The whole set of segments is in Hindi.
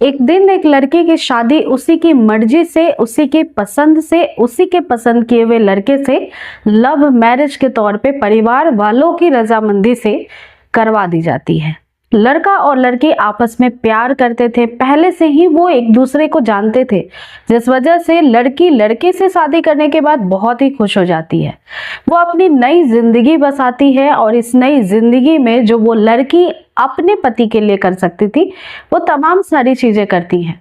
एक दिन एक लड़के की शादी उसी की मर्जी से, उसी की पसंद से, उसी के पसंद किए हुए लड़के से लव मैरिज के तौर पे परिवार वालों की रजामंदी से करवा दी जाती है। लड़का और लड़की आपस में प्यार करते थे, पहले से ही वो एक दूसरे को जानते थे, जिस वजह से लड़की लड़के से शादी करने के बाद बहुत ही खुश हो जाती है। वो अपनी नई जिंदगी बसाती है और इस नई जिंदगी में जो वो लड़की अपने पति के लिए कर सकती थी वो तमाम सारी चीजें करती है।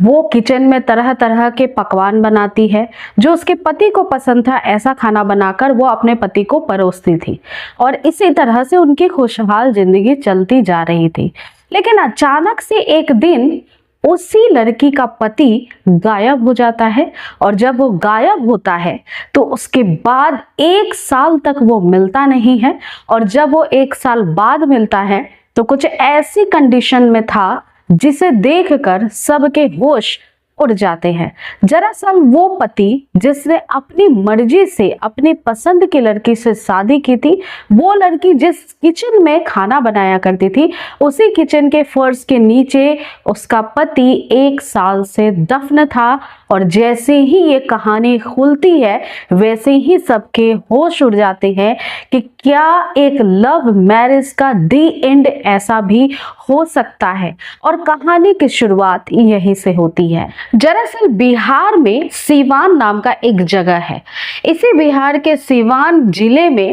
वो किचन में तरह तरह के पकवान बनाती है, जो उसके पति को पसंद था ऐसा खाना बनाकर वो अपने पति को परोसती थी और इसी तरह से उनकी खुशहाल जिंदगी चलती जा रही थी। लेकिन अचानक से एक दिन उसी लड़की का पति गायब हो जाता है और जब वो गायब होता है तो उसके बाद 1 साल तक वो मिलता नहीं है और जब वो 1 साल बाद मिलता है तो कुछ ऐसी कंडीशन में था जिसे देखकर सबके होश उड़ जाते हैं। दरअसल वो पति जिसने अपनी मर्जी से अपनी पसंद की लड़की से शादी की थी, वो लड़की जिस किचन में खाना बनाया करती थी, उसी किचन के फर्श के नीचे उसका पति 1 साल से दफन था। और जैसे ही ये कहानी खुलती है वैसे ही सबके होश उड़ जाते हैं कि क्या एक लव मैरिज का दी एंड ऐसा भी हो सकता है। और कहानी की शुरुआत यहीं से होती है। दरअसल बिहार में सीवान नाम का एक जगह है। इसी बिहार के सीवान जिले में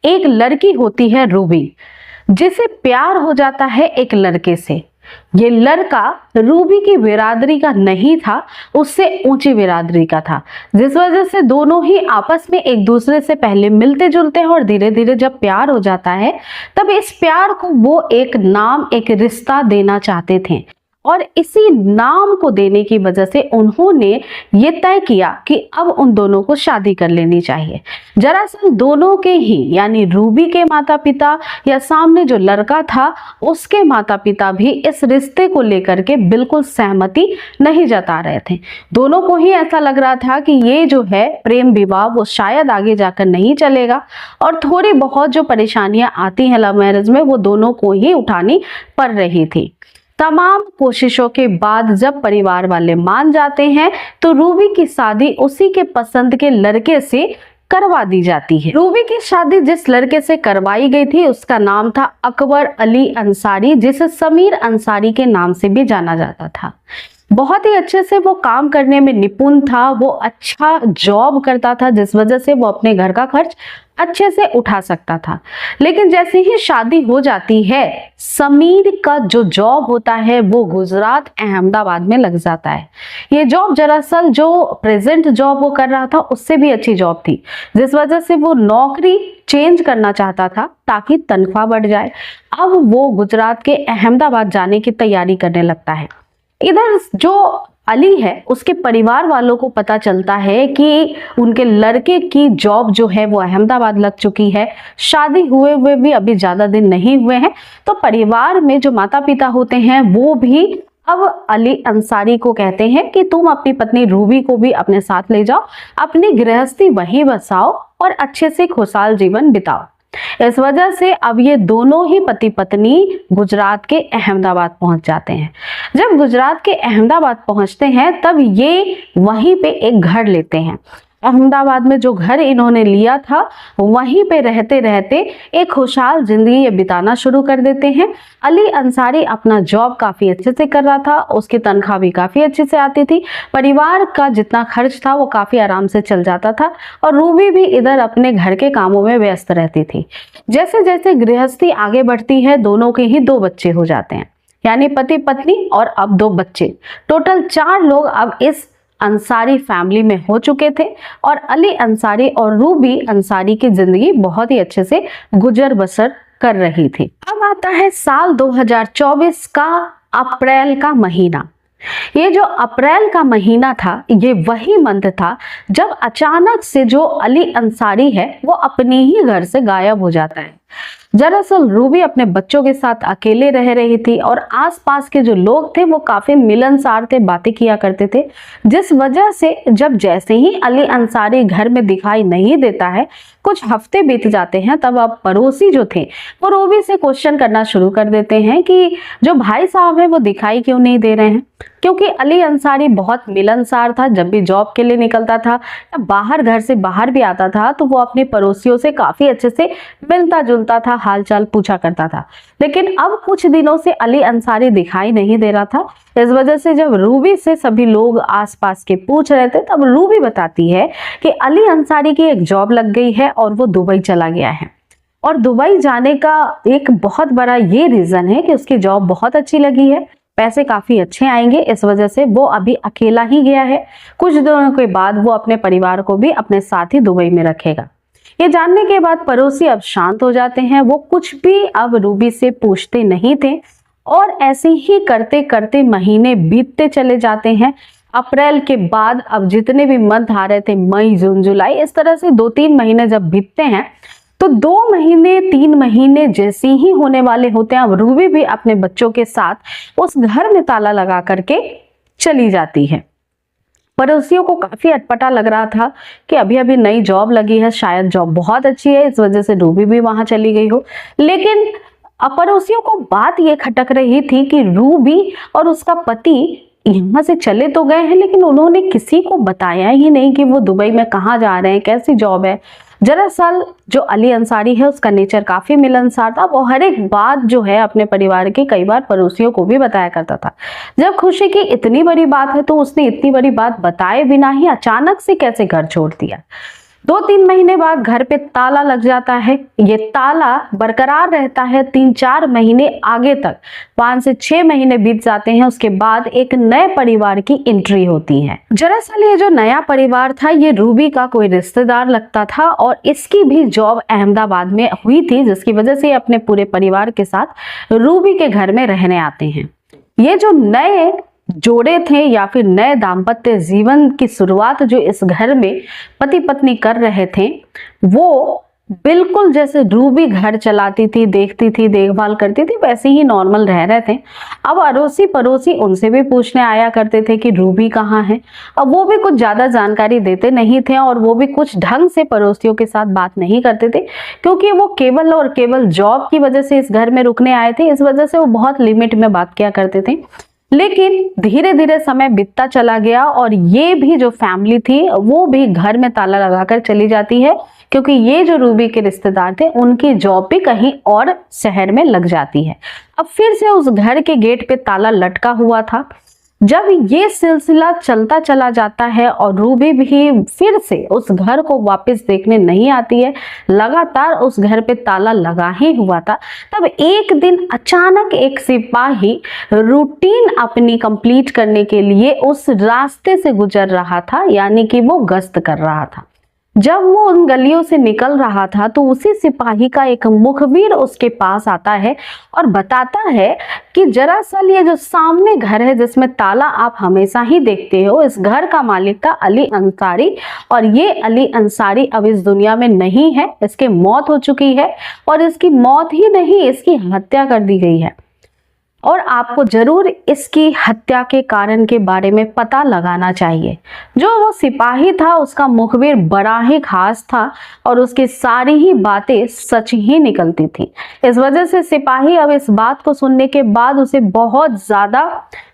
एक लड़की होती है रूबी, जिसे प्यार हो जाता है एक लड़के से। ये लड़का रूबी की बिरादरी का नहीं था, उससे ऊंची बिरादरी का था, जिस वजह से दोनों ही आपस में एक दूसरे से पहले मिलते जुलते हैं और धीरे धीरे जब प्यार हो जाता है तब इस प्यार को वो एक नाम, एक रिश्ता देना चाहते थे। और इसी नाम को देने की वजह से उन्होंने ये तय किया कि अब उन दोनों को शादी कर लेनी चाहिए। दरअसल दोनों के ही यानी रूबी के माता पिता या सामने जो लड़का था उसके माता पिता भी इस रिश्ते को लेकर के बिल्कुल सहमति नहीं जता रहे थे। दोनों को ही ऐसा लग रहा था कि ये जो है प्रेम विवाह वो शायद आगे जाकर नहीं चलेगा और थोड़ी बहुत जो परेशानियां आती हैं लव मैरिज में वो दोनों को ही उठानी पड़ रही थी। तमाम कोशिशों के बाद जब परिवार वाले मान जाते हैं तो रूबी की शादी उसी के पसंद के लड़के से करवा दी जाती है। रूबी की शादी जिस लड़के से करवाई गई थी उसका नाम था अकबर अली अंसारी, जिसे समीर अंसारी के नाम से भी जाना जाता था। बहुत ही अच्छे से वो काम करने में निपुण था, वो अच्छा जॉब करता था जिस वजह से वो अपने घर का खर्च अच्छे से उठा सकता था। लेकिन जैसे ही शादी हो जाती है समीर का जो जॉब होता है वो गुजरात अहमदाबाद में लग जाता है। ये जॉब दरअसल जो प्रेजेंट जॉब वो कर रहा था उससे भी अच्छी जॉब थी, जिस वजह से वो नौकरी चेंज करना चाहता था ताकि तनख्वाह बढ़ जाए। अब वो गुजरात के अहमदाबाद जाने की तैयारी करने लगता है। इधर जो अली है उसके परिवार वालों को पता चलता है कि उनके लड़के की जॉब जो है वो अहमदाबाद लग चुकी है, शादी हुए हुए भी अभी ज्यादा दिन नहीं हुए हैं। तो परिवार में जो माता पिता होते हैं वो भी अब अली अंसारी को कहते हैं कि तुम अपनी पत्नी रूबी को भी अपने साथ ले जाओ, अपनी गृहस्थी वहीं बसाओ और अच्छे से खुशहाल जीवन बिताओ। इस वजह से अब ये दोनों ही पति पत्नी गुजरात के अहमदाबाद पहुंच जाते हैं। जब गुजरात के अहमदाबाद पहुंचते हैं तब ये वहीं पे एक घर लेते हैं। अहमदाबाद में जो घर इन्होंने लिया था वहीं पे रहते रहते एक खुशहाल जिंदगी ये बिताना शुरू कर देते हैं। अली अंसारी अपना जॉब काफी अच्छे से कर रहा था, उसकी तनख्वाह भी काफी अच्छे से आती थी, परिवार का जितना खर्च था वो काफी आराम से चल जाता था और रूबी भी इधर अपने घर के कामों में व्यस्त रहती थी। जैसे जैसे गृहस्थी आगे बढ़ती है दोनों के ही 2 बच्चे हो जाते हैं, यानी पति पत्नी और अब 2 बच्चे। टोटल 4 लोग अब इस अंसारी फैमिली में हो चुके थे और अली अंसारी और रूबी अंसारी की जिंदगी बहुत ही अच्छे से गुजर बसर कर रही थी। अब आता है साल 2024 का अप्रैल का महीना। ये जो अप्रैल का महीना था ये वही मंथ था जब अचानक से जो अली अंसारी है वो अपने ही घर से गायब हो जाता है। दरअसल रूबी अपने बच्चों के साथ अकेले रह रही थी और आसपास के जो लोग थे वो काफी मिलनसार थे, बातें किया करते थे, जिस वजह से जब जैसे ही अली अंसारी घर में दिखाई नहीं देता है कुछ हफ्ते बीत जाते हैं, तब अब पड़ोसी जो थे वो रूबी से क्वेश्चन करना शुरू कर देते हैं कि जो भाई साहब है वो दिखाई क्यों नहीं दे रहे हैं। क्योंकि अली अंसारी बहुत मिलनसार था, जब भी जॉब के लिए निकलता था या बाहर घर से बाहर भी आता था तो वो अपने पड़ोसियों से काफी अच्छे से मिलता जुलता था, हालचाल पूछा करता था। लेकिन अब कुछ दिनों से अली अंसारी दिखाई नहीं दे रहा था। इस वजह से जब रूबी से सभी लोग आसपास के पूछ रहे थे, तब रूबी बताती है कि अली अंसारी की एक जॉब लग गई है और वो दुबई चला गया है। और दुबई जाने का एक बहुत बड़ा ये रीजन है कि उसकी जॉब बहुत अच्छी लगी है, पैसे काफी अच्छे आएंगे, इस वजह से वो अभी अकेला ही गया है। कुछ दिनों के बाद वो अपने परिवार को भी अपने साथ ही दुबई में रखेगा। ये जानने के बाद पड़ोसी अब शांत हो जाते हैं, वो कुछ भी अब रूबी से पूछते नहीं थे और ऐसे ही करते करते महीने बीतते चले जाते हैं। अप्रैल के बाद अब जितने भी मंथ आ रहे थे, मई जून जुलाई, इस तरह से 2-3 महीने जब बीतते हैं तो 2 महीने 3 महीने जैसे ही होने वाले होते हैं, अब रूबी भी अपने बच्चों के साथ उस घर में ताला लगा करके चली जाती है। पड़ोसियों को काफी अटपटा लग रहा था कि अभी अभी नई जॉब लगी है, शायद जॉब बहुत अच्छी है, इस वजह से रूबी भी वहां चली गई हो। लेकिन पड़ोसियों को बात ये खटक रही थी कि रूबी और उसका पति यहाँ से चले तो गए हैं, लेकिन उन्होंने किसी को बताया ही नहीं कि वो दुबई में कहाँ जा रहे हैं, कैसी जॉब है। दरअसल जो अली अंसारी है उसका नेचर काफी मिलनसार था, वो हर एक बात जो है अपने परिवार की कई बार पड़ोसियों को भी बताया करता था। जब खुशी की इतनी बड़ी बात है तो उसने इतनी बड़ी बात बताए बिना ही अचानक से कैसे घर छोड़ दिया। 2-3 महीने बाद घर पे ताला लग जाता है। ये ताला बरकरार रहता है 3-4 महीने आगे तक, 5 से 6 महीने बीत जाते हैं। उसके बाद एक नए परिवार की एंट्री होती है। दरअसल ये जो नया परिवार था ये रूबी का कोई रिश्तेदार लगता था और इसकी भी जॉब अहमदाबाद में हुई थी, जिसकी वजह से अपने पूरे परिवार के साथ रूबी के घर में रहने आते हैं। ये जो नए जोड़े थे या फिर नए दाम्पत्य जीवन की शुरुआत जो इस घर में पति पत्नी कर रहे थे, वो बिल्कुल जैसे रूबी घर चलाती थी, देखती थी, देखभाल करती थी, वैसे ही नॉर्मल रह रहे थे। अब अड़ोसी पड़ोसी उनसे भी पूछने आया करते थे कि रूबी कहाँ है। अब वो भी कुछ ज्यादा जानकारी देते नहीं थे और वो भी कुछ ढंग से पड़ोसियों के साथ बात नहीं करते थे, क्योंकि वो केवल और केवल जॉब की वजह से इस घर में रुकने आए थे। इस वजह से वो बहुत लिमिट में बात किया करते थे। लेकिन धीरे धीरे समय बीतता चला गया और ये भी जो फैमिली थी वो भी घर में ताला लगाकर चली जाती है, क्योंकि ये जो रूबी के रिश्तेदार थे उनकी जॉब भी कहीं और शहर में लग जाती है। अब फिर से उस घर के गेट पे ताला लटका हुआ था। जब ये सिलसिला चलता चला जाता है और रूबी भी फिर से उस घर को वापस देखने नहीं आती है, लगातार उस घर पे ताला लगा ही हुआ था, तब एक दिन अचानक एक सिपाही रूटीन अपनी कंप्लीट करने के लिए उस रास्ते से गुजर रहा था, यानी कि वो गश्त कर रहा था। जब वो उन गलियों से निकल रहा था तो उसी सिपाही का एक मुखबिर उसके पास आता है और बताता है कि दरअसल ये जो सामने घर है जिसमें ताला आप हमेशा ही देखते हो, इस घर का मालिक था अली अंसारी, और ये अली अंसारी अब इस दुनिया में नहीं है, इसकी मौत हो चुकी है। और इसकी मौत ही नहीं, इसकी हत्या कर दी गई है और आपको जरूर इसकी हत्या के कारण के बारे में पता लगाना चाहिए। जो वो सिपाही था उसका मुखबिर बड़ा ही खास था और उसकी सारी ही बातें सच ही निकलती थी। इस वजह से सिपाही अब इस बात को सुनने के बाद उसे बहुत ज्यादा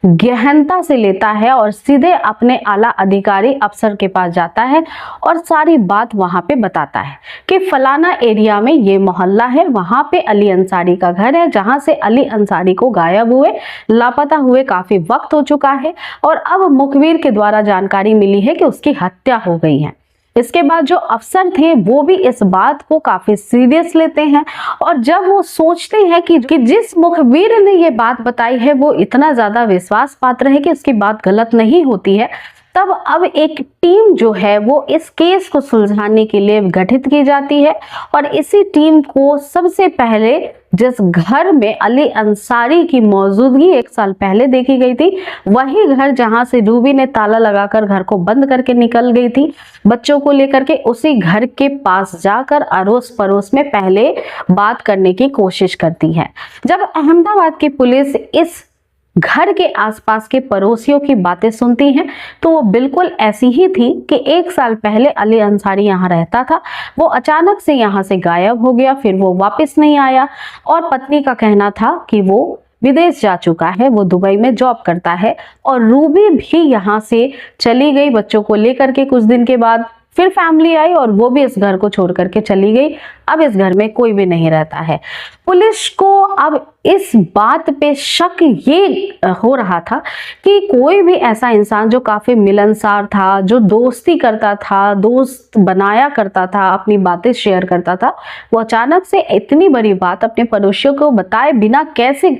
गहनता से लेता है और सीधे अपने आला अधिकारी अफसर के पास जाता है और सारी बात वहां पे बताता है कि फलाना एरिया में ये मोहल्ला है, वहां पे अली अंसारी का घर है, जहां से अली अंसारी को गायब हुए, लापता हुए काफी वक्त हो चुका है और अब मुखबिर के द्वारा जानकारी मिली है कि उसकी हत्या हो गई है। इसके बाद जो अफसर थे वो भी इस बात को काफी सीरियस लेते हैं और जब वो सोचते हैं कि जिस मुखबिर ने ये बात बताई है वो इतना ज्यादा विश्वास पात्र है कि उसकी बात गलत नहीं होती है, तब अब एक टीम जो है वो इस केस को सुलझाने के लिए गठित की जाती है और इसी टीम को सबसे पहले जिस घर में अली अंसारी की मौजूदगी 1 साल पहले देखी गई थी, वही घर जहां से रूबी ने ताला लगाकर घर को बंद करके निकल गई थी बच्चों को लेकर के, उसी घर के पास जाकर अड़ोस पड़ोस में पहले बात करने की कोशिश करती है। जब अहमदाबाद की पुलिस इस घर के आसपास के पड़ोसियों की बातें सुनती हैं तो वो बिल्कुल ऐसी ही थी कि 1 साल पहले अली अंसारी यहाँ रहता था, वो अचानक से यहाँ से गायब हो गया, फिर वो वापस नहीं आया और पत्नी का कहना था कि वो विदेश जा चुका है, वो दुबई में जॉब करता है और रूबी भी यहाँ से चली गई बच्चों को लेकर के। कुछ दिन के बाद फिर फैमिली आई और वो भी इस घर को छोड़ करके चली गई। अब इस घर में कोई भी नहीं रहता है। पुलिस को अब इस बात पे शक ये हो रहा था कि कोई भी ऐसा इंसान जो काफी मिलनसार था, जो दोस्ती करता था, दोस्त बनाया करता था, अपनी बातें शेयर करता था, वो अचानक से इतनी बड़ी बात अपने पड़ोसियों को बताए बिना कैसे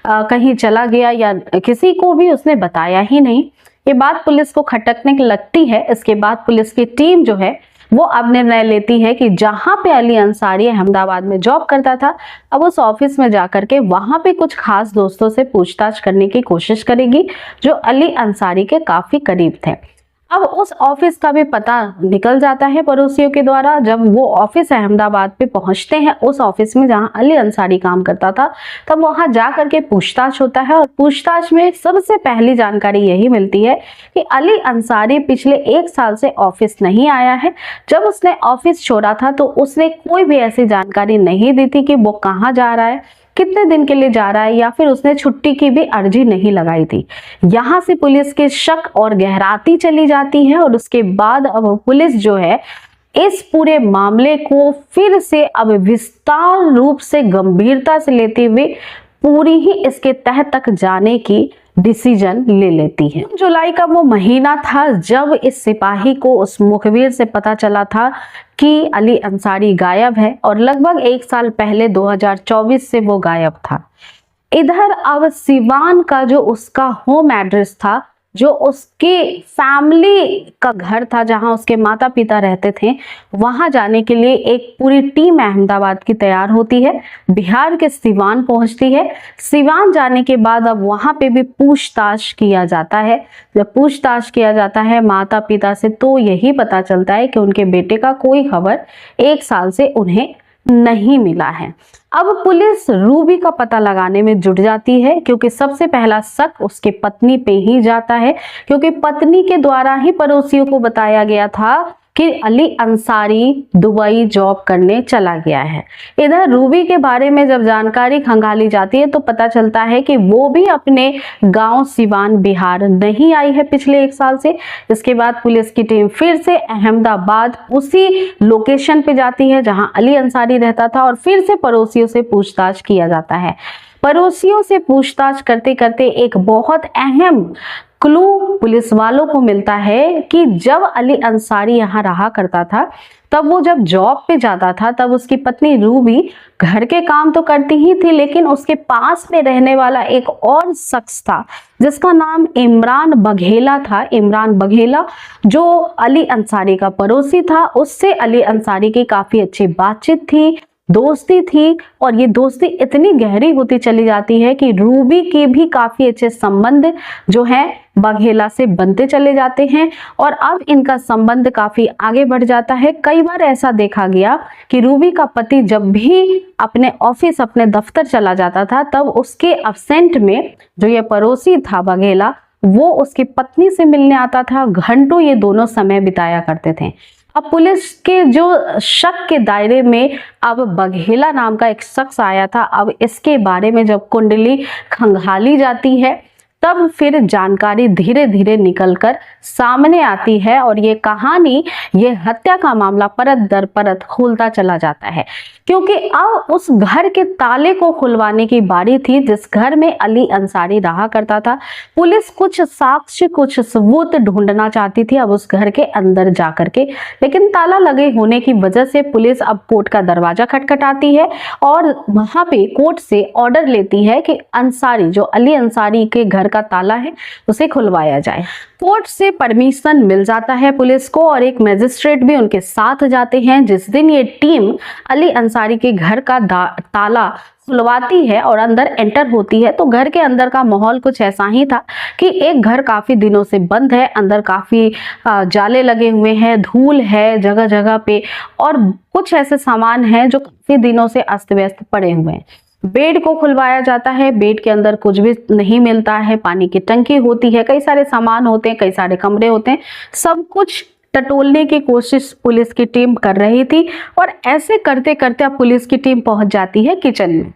कहीं चला गया, या किसी को भी उसने बताया ही नहीं। ये बात पुलिस को खटकने लगती है। इसके बाद पुलिस की टीम जो है वो अब निर्णय लेती है कि जहां पे अली अंसारी अहमदाबाद में जॉब करता था, अब उस ऑफिस में जाकर के वहां पे कुछ खास दोस्तों से पूछताछ करने की कोशिश करेगी जो अली अंसारी के काफी करीब थे। अब उस ऑफिस का भी पता निकल जाता है पड़ोसियों के द्वारा। जब वो ऑफिस अहमदाबाद पे पहुंचते हैं, उस ऑफिस में जहां अली अंसारी काम करता था, तब वहां जा करके पूछताछ होता है और पूछताछ में सबसे पहली जानकारी यही मिलती है कि अली अंसारी पिछले 1 साल से ऑफिस नहीं आया है। जब उसने ऑफिस छोड़ा था तो उसने कोई भी ऐसी जानकारी नहीं दी थी कि वो कहाँ जा रहा है, कितने दिन के लिए जा रहा है, या फिर उसने छुट्टी की भी अर्जी नहीं लगाई थी। यहां से पुलिस के शक और गहराती चली जाती है और उसके बाद अब पुलिस जो है इस पूरे मामले को फिर से अब विस्तार रूप से गंभीरता से लेते हुए पूरी ही इसके तह तक जाने की डिसीजन ले लेती है। जुलाई का वो महीना था जब इस सिपाही को उस मुखबिर से पता चला था कि अली अंसारी गायब है और लगभग 1 साल पहले 2024 से वो गायब था। इधर अब सिवान का जो उसका होम एड्रेस था, जो उसके फैमिली का घर था, जहां उसके माता पिता रहते थे, वहां जाने के लिए एक पूरी टीम अहमदाबाद की तैयार होती है, बिहार के सिवान पहुंचती है। सिवान जाने के बाद अब वहां पे भी पूछताछ किया जाता है। जब पूछताछ किया जाता है माता पिता से तो यही पता चलता है कि उनके बेटे का कोई खबर 1 साल से उन्हें नहीं मिला है। अब पुलिस रूबी का पता लगाने में जुट जाती है क्योंकि सबसे पहला शक उसके पत्नी पे ही जाता है, क्योंकि पत्नी के द्वारा ही पड़ोसियों को बताया गया था कि अली अंसारी दुबई जॉब करने चला गया है। इधर रूबी के बारे में जब जानकारी खंगाली जाती है तो पता चलता है कि वो भी अपने गांव सिवान बिहार नहीं आई है पिछले 1 साल से। इसके बाद पुलिस की टीम फिर से अहमदाबाद उसी लोकेशन पे जाती है जहां अली अंसारी रहता था और फिर से पड़ोसियों से पूछताछ किया जाता है। पड़ोसियों से पूछताछ करते करते एक बहुत अहम क्लू पुलिस वालों को मिलता है कि जब अली अंसारी यहाँ रहा करता था, तब वो जब जॉब पे जाता था, तब उसकी पत्नी रूबी घर के काम तो करती ही थी, लेकिन उसके पास में रहने वाला एक और शख्स था जिसका नाम इमरान बघेला था। इमरान बघेला जो अली अंसारी का पड़ोसी था, उससे अली अंसारी की काफी अच्छी बातचीत थी, दोस्ती थी, और ये दोस्ती इतनी गहरी होती चली जाती है कि रूबी के भी काफी अच्छे संबंध जो है बघेला से बनते चले जाते हैं और अब इनका संबंध काफी आगे बढ़ जाता है। कई बार ऐसा देखा गया कि रूबी का पति जब भी अपने ऑफिस, अपने दफ्तर चला जाता था, तब उसके अब्सेंट में जो ये पड़ोसी था बघेला, वो उसकी पत्नी से मिलने आता था। घंटों ये दोनों समय बिताया करते थे। अब पुलिस के जो शक के दायरे में अब बघेला नाम का एक शख्स आया था। अब इसके बारे में जब कुंडली खंगाली जाती है तब फिर जानकारी धीरे धीरे निकलकर सामने आती है और ये कहानी, ये हत्या का मामला परत दर परत खुलता चला जाता है, क्योंकि अब उस घर के ताले को खुलवाने की बारी थी जिस घर में अली अंसारी रहा करता था। पुलिस कुछ साक्ष्य, कुछ सबूत ढूंढना चाहती थी अब उस घर के अंदर जाकर के, लेकिन ताला लगे होने की वजह से पुलिस अब कोर्ट का दरवाजा खटखटाती है और वहां पे कोर्ट से ऑर्डर लेती है कि अंसारी, जो अली अंसारी के घर का ताला है, उसे खुलवाया जाए। कोर्ट से परमिशन मिल जाता है पुलिस को और एक मजिस्ट्रेट भी उनके साथ जाते हैं। जिस दिन ये टीम अली अंसारी के घर का ताला खुलवाती है और अंदर एंटर होती है तो घर के अंदर का माहौल कुछ ऐसा ही था कि एक घर काफी दिनों से बंद है, अंदर काफी जाले लगे हुए हैं, धूल है जगह जगह पे और कुछ ऐसे सामान हैं जो काफी दिनों से अस्त व्यस्त पड़े हुए हैं। बेड को खुलवाया जाता है। बेड के अंदर कुछ भी नहीं मिलता है, पानी की टंकी होती है, कई सारे सामान होते हैं, कई सारे कमरे होते हैं, सब कुछ टटोलने की कोशिश पुलिस की टीम कर रही थी। और ऐसे करते करते अब पुलिस की टीम पहुंच जाती है किचन में।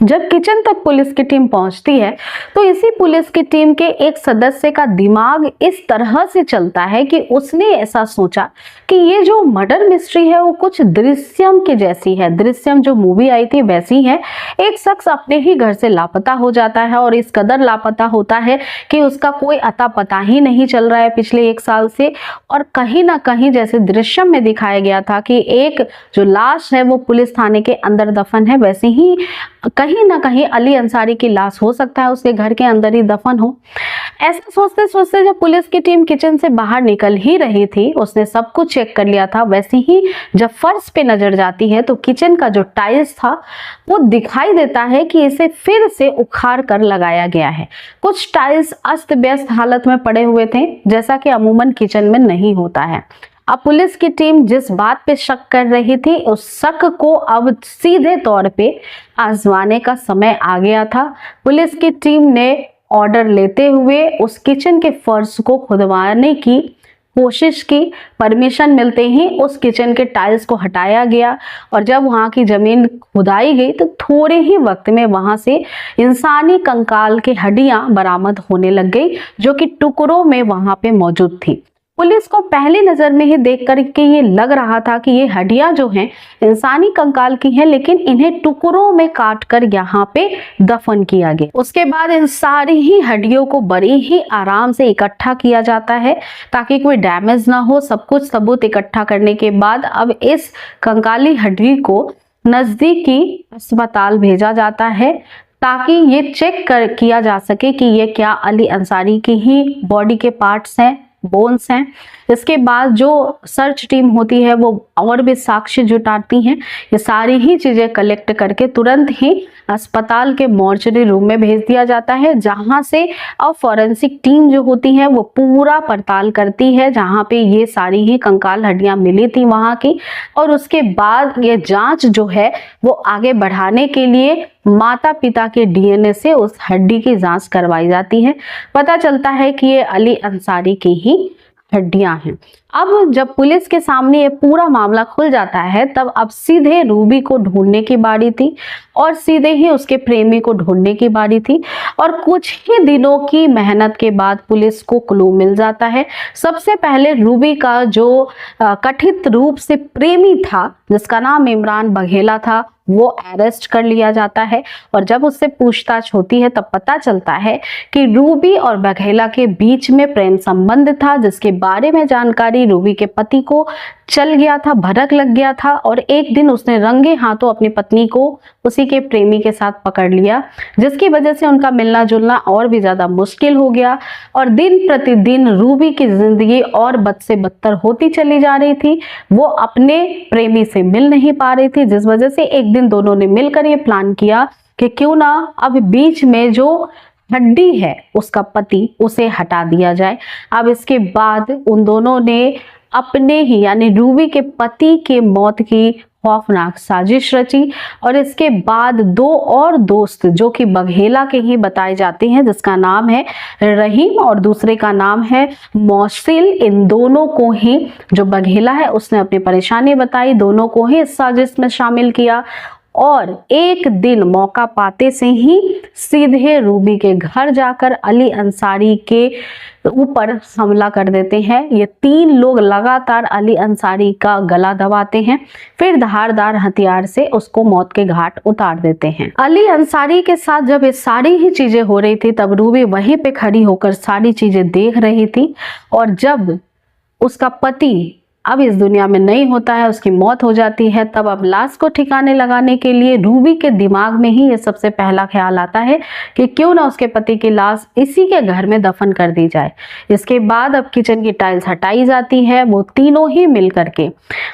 जब किचन तक पुलिस की टीम पहुंचती है तो इसी पुलिस की टीम के एक सदस्य का दिमाग इस तरह से चलता है कि उसने ऐसा सोचा कि ये जो मर्डर मिस्ट्री है वो कुछ दृश्यम के जैसी है। दृश्यम जो मूवी आई थी वैसी है। एक शख्स अपने ही घर से लापता हो जाता है और इस कदर लापता होता है कि उसका कोई अता पता ही नहीं चल रहा है पिछले 1 साल से। और कहीं ना कहीं जैसे दृश्यम में दिखाया गया था कि एक जो लाश है वो पुलिस थाने के अंदर दफन है, वैसे ही कहीं ना कहीं अली अंसारी की लाश हो सकता है उसके घर के अंदर ही दफन हो। ऐसा सोचते सोचते जब पुलिस की टीम किचन से बाहर निकल ही रही थी, उसने सब कुछ चेक कर लिया था। वैसे ही जब फर्श पे नजर जाती है तो किचन का जो टाइल्स था वो दिखाई देता है कि इसे फिर से उखाड़ कर लगाया गया है। कुछ टाइल्स अस्त व्यस्त हालत में पड़े हुए थे, जैसा कि अमूमन किचन में नहीं होता है। अब पुलिस की टीम जिस बात पे शक कर रही थी उस शक को अब सीधे तौर पे आजमाने का समय आ गया था। पुलिस की टीम ने ऑर्डर लेते हुए उस किचन के फर्श को खुदवाने की कोशिश की। परमिशन मिलते ही उस किचन के टाइल्स को हटाया गया और जब वहां की जमीन खुदाई गई तो थोड़े ही वक्त में वहां से इंसानी कंकाल की हड्डियां बरामद होने लग गई, जो कि टुकड़ों में वहां पे मौजूद थी। पुलिस को पहली नजर में ही देख कर के ये लग रहा था कि ये हड्डियां जो हैं इंसानी कंकाल की हैं, लेकिन इन्हें टुकड़ों में काट कर यहाँ पे दफन किया गया। उसके बाद इन सारी ही हड्डियों को बड़े ही आराम से इकट्ठा किया जाता है ताकि कोई डैमेज ना हो। सब कुछ सबूत इकट्ठा करने के बाद अब इस कंकाली हड्डी को नजदीकी अस्पताल भेजा जाता है ताकि ये चेक किया जा सके कि ये क्या अली अंसारी की ही बॉडी के पार्ट्स हैं, बोन्स हैं। इसके बाद जो सर्च टीम होती है वो और भी साक्ष्य जुटाती हैं। ये सारी ही चीजें कलेक्ट करके तुरंत ही अस्पताल के मॉर्चरी रूम में भेज दिया जाता है, जहां से अब फॉरेंसिक टीम जो होती है वो पूरा पड़ताल करती है जहां पे ये सारी ही कंकाल हड्डियां मिली थी वहां की। और उसके बाद ये जांच जो है वो आगे बढ़ाने के लिए माता पिता के डीएनए से उस हड्डी की जांच करवाई जाती है। पता चलता है कि ये अली अंसारी की ही हड्डियां हैं। अब जब पुलिस के सामने ये पूरा मामला खुल जाता है तब अब सीधे रूबी को ढूंढने की बारी थी और सीधे ही उसके प्रेमी को ढूंढने की बारी थी। और कुछ ही दिनों की मेहनत के बाद पुलिस को क्लू मिल जाता है। सबसे पहले रूबी का जो कथित रूप से प्रेमी था, जिसका नाम इमरान बघेला था, वो अरेस्ट कर लिया जाता है। और जब उससे पूछताछ होती है तब पता चलता है कि रूबी और बघेला के बीच में प्रेम संबंध था, जिसके बारे में जानकारी रूबी के पति को चल गया था, भनक लग गया था। और एक दिन उसने रंगे हाथों अपनी पत्नी को उसी के प्रेमी के साथ पकड़ लिया, जिसकी वजह से उनका मिलना जुलना और भी ज्यादा मुश्किल हो गया। और दिन प्रतिदिन रूबी की जिंदगी और बद से बदतर होती चली जा रही थी। वो अपने प्रेमी से मिल नहीं पा रही थी, जिस वजह से एक दिन दोनों ने मिलकर ये प्लान किया कि क्यों ना अब बीच में जो हड्डी है उसका पति उसे हटा दिया जाए। अब इसके बाद उन दोनों ने अपने ही यानी रूबी के पति के मौत की खौफनाक साजिश रची। और इसके बाद 2 और दोस्त जो कि बघेला के ही बताए जाते हैं, जिसका नाम है रहीम और दूसरे का नाम है मौसिल, इन दोनों को ही जो बघेला है उसने अपनी परेशानी बताई, दोनों को ही इस साजिश में शामिल किया। और एक दिन मौका पाते से ही सीधे रूबी के घर जाकर अली अंसारी के ऊपर हमला कर देते हैं। ये 3 लोग लगातार अली अंसारी का गला दबाते हैं, फिर धारदार हथियार से उसको मौत के घाट उतार देते हैं। अली अंसारी के साथ जब ये सारी ही चीजें हो रही थी तब रूबी वहीं पे खड़ी होकर सारी चीजें देख रही थी। और जब उसका पति अब इस दुनिया में नहीं होता है, उसकी मौत हो जाती है, तब अब लाश को ठिकाने लगाने के लिए रूबी के दिमाग में ही ये सबसे पहला ख्याल आता है कि क्यों ना उसके पति की लाश इसी के घर में दफन कर दी जाए। इसके बाद अब किचन की टाइल्स हटाई जाती है। वो तीनों ही मिल करके,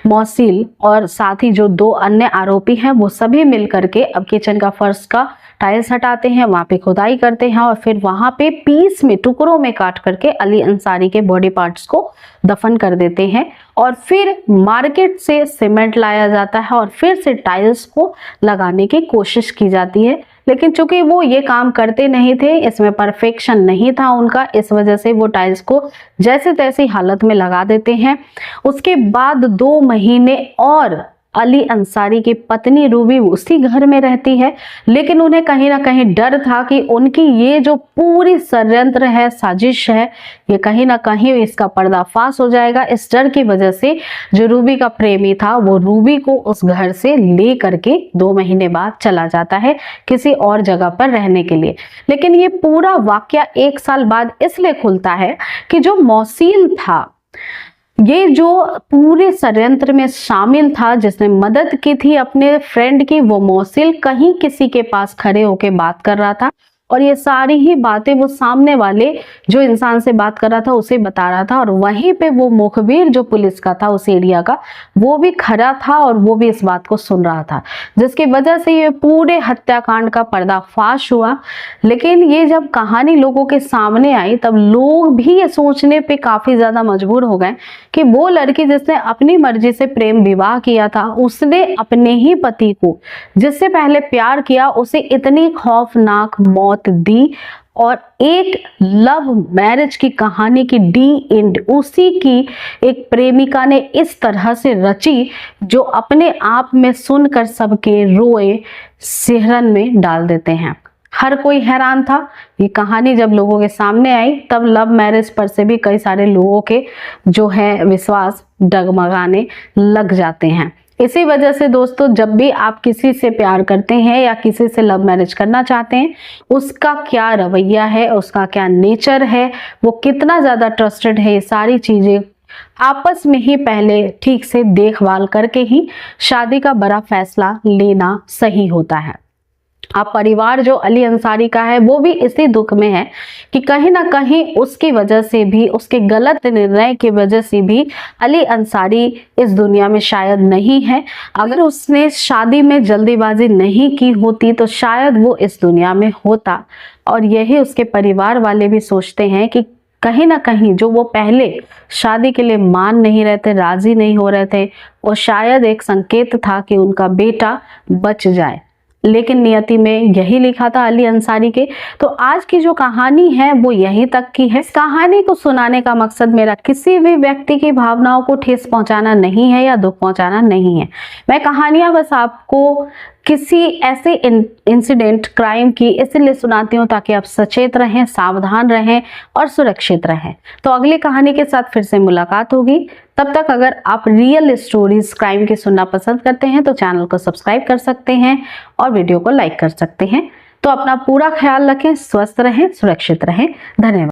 मौसिल और साथ ही जो 2 अन्य आरोपी हैं, वो सभी मिल करके अब किचन का फर्श का टाइल्स हटाते हैं, वहाँ पे खुदाई करते हैं और फिर वहाँ पे पीस में टुकड़ों में काट करके अली अंसारी के बॉडी पार्ट्स को दफन कर देते हैं। और फिर मार्केट से सीमेंट लाया जाता है और फिर से टाइल्स को लगाने की कोशिश की जाती है। लेकिन चूंकि वो ये काम करते नहीं थे, इसमें परफेक्शन नहीं था उनका, इस वजह से वो टाइल्स को जैसे तैसी हालत में लगा देते हैं। उसके बाद 2 महीने और अली अंसारी की पत्नी रूबी उसी घर में रहती है, लेकिन उन्हें कहीं ना कहीं डर था कि उनकी ये जो पूरी षड्यंत्र है, साजिश है, ये कहीं ना कहीं इसका पर्दाफाश हो जाएगा। इस डर की वजह से जो रूबी का प्रेमी था वो रूबी को उस घर से ले करके 2 महीने बाद चला जाता है किसी और जगह पर रहने के लिए। लेकिन ये पूरा वाकया 1 साल बाद इसलिए खुलता है कि जो मौसील था, ये जो पूरे षड्यंत्र में शामिल था, जिसने मदद की थी अपने फ्रेंड की, वो मौसील कहीं किसी के पास खड़े होके बात कर रहा था और ये सारी ही बातें वो सामने वाले जो इंसान से बात कर रहा था उसे बता रहा था। और वहीं पे वो मुखबिर जो पुलिस का था उस एरिया का, वो भी खड़ा था और वो भी इस बात को सुन रहा था, जिसकी वजह से ये पूरे हत्याकांड का पर्दाफाश हुआ। लेकिन ये जब कहानी लोगों के सामने आई तब लोग भी ये सोचने पे काफी ज्यादा मजबूर हो गए कि वो लड़की जिसने अपनी मर्जी से प्रेम विवाह किया था, उसने अपने ही पति को जिससे पहले प्यार किया उसे इतनी खौफनाक मौत दी और एक लव मैरिज की कहानी की डी एंड उसी की एक प्रेमिका ने इस तरह से रची जो अपने आप में सुनकर सबके रोए सिहरन में डाल देते हैं। हर कोई हैरान था। ये कहानी जब लोगों के सामने आई तब लव मैरिज पर से भी कई सारे लोगों के जो है विश्वास डगमगाने लग जाते हैं। इसी वजह से दोस्तों, जब भी आप किसी से प्यार करते हैं या किसी से लव मैरिज करना चाहते हैं, उसका क्या रवैया है, उसका क्या नेचर है, वो कितना ज़्यादा ट्रस्टेड है, ये सारी चीज़ें आपस में ही पहले ठीक से देखभाल करके ही शादी का बड़ा फैसला लेना सही होता है। अब परिवार जो अली अंसारी का है वो भी इसी दुख में है कि कहीं ना कहीं उसकी वजह से भी, उसके गलत निर्णय की वजह से भी अली अंसारी इस दुनिया में शायद नहीं है। अगर उसने शादी में जल्दीबाजी नहीं की होती तो शायद वो इस दुनिया में होता। और यही उसके परिवार वाले भी सोचते हैं कि कहीं ना कहीं जो वो पहले शादी के लिए मान नहीं रहे थे, राजी नहीं हो रहे थे, वो शायद एक संकेत था कि उनका बेटा बच जाए। लेकिन नियति में यही लिखा था अली अंसारी के। तो आज की जो कहानी है वो यहीं तक की है। इस कहानी को सुनाने का मकसद मेरा किसी भी व्यक्ति की भावनाओं को ठेस पहुंचाना नहीं है या दुख पहुंचाना नहीं है। मैं कहानियां बस आपको किसी ऐसे इंसिडेंट, क्राइम की इसलिए सुनाती हूँ ताकि आप सचेत रहें, सावधान रहें और सुरक्षित रहें। तो अगली कहानी के साथ फिर से मुलाकात होगी। तब तक अगर आप रियल स्टोरीज क्राइम की सुनना पसंद करते हैं तो चैनल को सब्सक्राइब कर सकते हैं और वीडियो को लाइक कर सकते हैं। तो अपना पूरा ख्याल रखें, स्वस्थ रहें, सुरक्षित रहें। धन्यवाद।